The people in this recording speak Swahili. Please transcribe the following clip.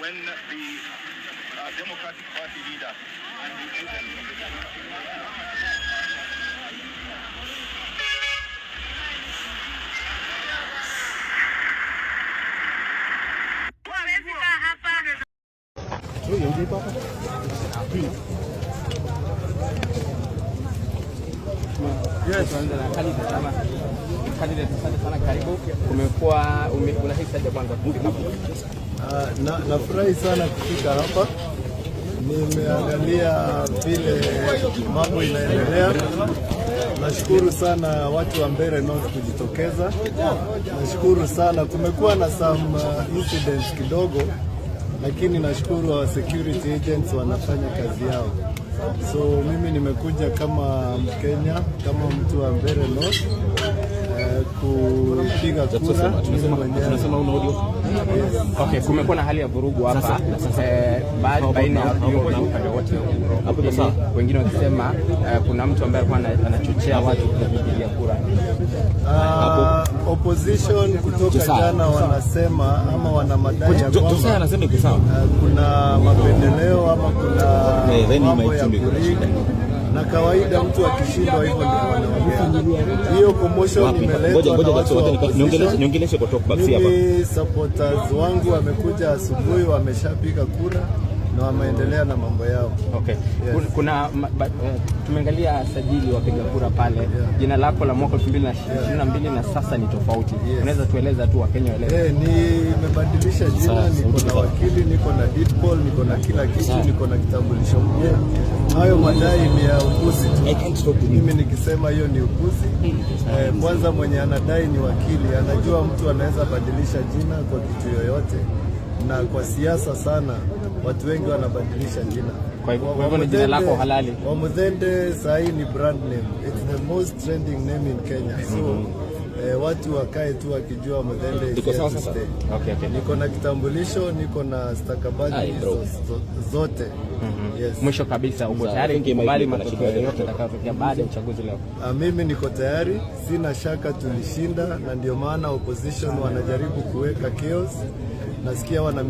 when the Democratic Party leader and the agent of the Yes, karibu. Umekuwa unahisi aje kwanza kufika hapa? Nafurahi sana kufika hapa. Nimeangalia vile mambo inaendelea. Nashukuru sana watu wa Mbeere North kujitokeza. Nashukuru sana, kumekuwa na some incidents kidogo, lakini nashukuru wa security agents wanafanya kazi yao. So mimi nimekuja kama Mkenya, kama mtu wa Mbeere North kupiga kura. Tunasema una audio? Yes. Okay, kumekuwa na hali ya vurugu hapa baina ya viongozi upande wote. Hapo sasa wengine wakisema kuna mtu ambaye alikuwa anachochea watu kupigia kura. Opposition kutoka jana wanasema ama wana madai ya kwamba anasema iko sawa. Kuna mapendeleo ama kuna mambo ya kuridi. Na kawaida mtu akishindwa hivyo ndio wanaongea. Hiyo commotion imeletwa na watu niongeleshe kutoka basi hapa. Mimi supporters wangu wamekuja asubuhi, wameshapiga kura na wameendelea na mambo yao. Okay. Yes. Kuna tumeangalia sajili wapiga kura pale. Yeah. Jina lako la mwaka 2022 na sasa ni tofauti. Yes. Unaweza tueleza tu Wakenya waelewe? Nimebadilisha jina, niko na wakili, niko na deed poll, niko na kila kitu, niko na kitambulisho mpya. Hayo madai ni ya upuzi tu. Mimi nikisema hiyo ni upuzi. Kwanza mwenye anadai ni wakili, anajua mtu anaweza badilisha jina kwa kitu yoyote. Na kwa siasa sana watu wengi wanabadilisha jina. Kwa hivyo ni jina lako halali. Wamuthende sahi ni brand name. It's the most trending name in Kenya. So watu wakae tu wakijua Wamuthende iko sawa sasa. Okay. Niko na kitambulisho, niko na stakabadhi zote. Yes. Mwisho kabisa, uko tayari kukubali matokeo yote yatakayotokea baada ya uchaguzi leo? Mimi niko tayari, sina shaka tulishinda, na ndio maana opposition wanajaribu kuweka chaos. Nasikia wana